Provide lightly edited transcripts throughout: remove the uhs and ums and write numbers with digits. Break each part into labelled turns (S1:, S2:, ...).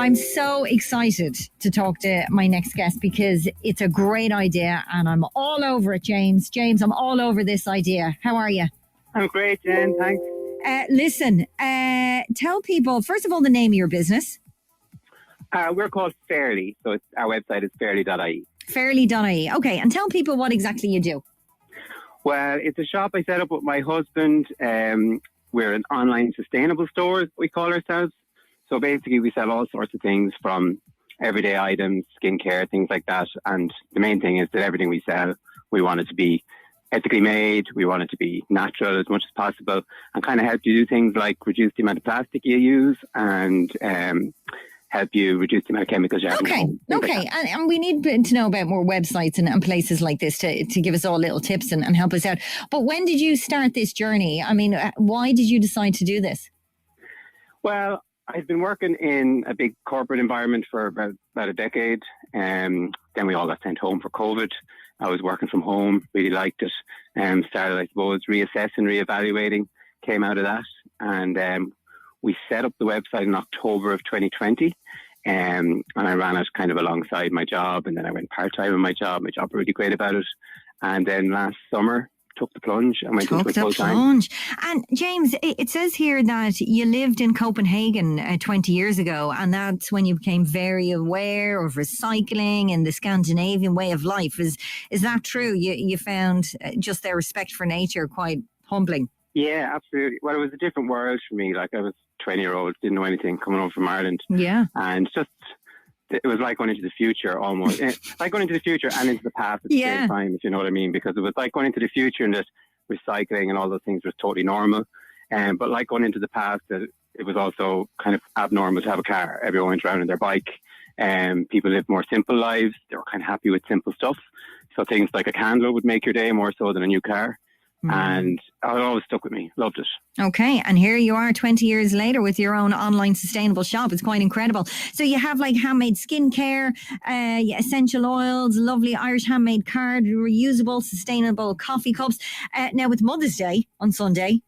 S1: I'm so excited to talk to my next guest because it's a great idea and I'm all over it, James. James, I'm all over this idea. How are you?
S2: I'm great, Jen. Thanks.
S1: Listen, tell people, first of all, the name of your business.
S2: We're called Faerly, so our website is faerly.ie.
S1: Faerly.ie. Okay, and tell people what exactly you do.
S2: Well, it's a shop I set up with my husband. We're an online sustainable store, we call ourselves. So basically, we sell all sorts of things from everyday items, skincare, things like that. And the main thing is that everything we sell, we want it to be ethically made. We want it to be natural as much as possible, and kind of help you do things like reduce the amount of plastic you use and help you reduce the amount of chemicals you have.
S1: Okay. And we need to know about more websites and places like this to give us all little tips and help us out. But when did you start this journey? I mean, why did you decide to do this?
S2: Well, I've been working in a big corporate environment for about a decade. Then we all got sent home for COVID. I was working from home, really liked it. Started, I suppose, reassessing, reevaluating, came out of that. And we set up the website in October of 2020. And I ran it kind of alongside my job. And then I went part-time in my job. My job was really great about it. And then last summer, took the plunge and went into it full time.
S1: And James, it says here that you lived in Copenhagen 20 years ago, and that's when you became very aware of recycling and the Scandinavian way of life. Is that true? You found just their respect for nature quite humbling?
S2: Yeah, absolutely. Well, it was a different world for me. Like, I was 20-year-old, didn't know anything, coming over from Ireland.
S1: Yeah.
S2: And just, it was like going into the future almost. Like going into the future and into the past at the same time, if you know what I mean. Because it was like going into the future and that recycling and all those things was totally normal. But like going into the past, it was also kind of abnormal to have a car. Everyone went around on their bike. People lived more simple lives. They were kind of happy with simple stuff. So things like a candle would make your day more so than a new car. And it always stuck with me. Loved it.
S1: Okay. And here you are 20 years later with your own online sustainable shop. It's quite incredible. So you have like handmade skincare, essential oils, lovely Irish handmade card, reusable, sustainable coffee cups. Now with Mother's Day on Sunday,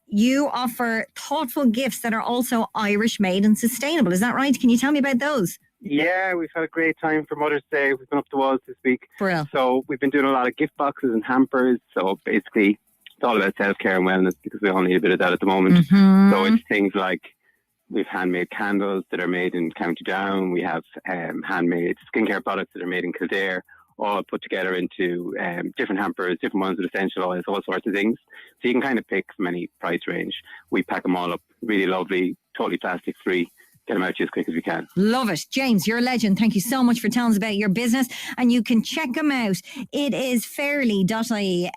S1: you offer thoughtful gifts that are also Irish made and sustainable. Is that right? Can you tell me about those?
S2: Yeah, we've had a great time for Mother's Day. We've been up the walls this week.
S1: Brilliant.
S2: So we've been doing a lot of gift boxes and hampers. So basically, it's all about self-care and wellness because we all need a bit of that at the moment. Mm-hmm. So it's things like we've handmade candles that are made in County Down. We have handmade skincare products that are made in Kildare, all put together into different hampers, different ones with essential oils, all sorts of things. So you can kind of pick from any price range. We pack them all up, really lovely, totally plastic free. Get them out to you as quick as we can.
S1: Love it. James, you're a legend. Thank you so much for telling us about your business. And you can check them out. It is faerly.ie,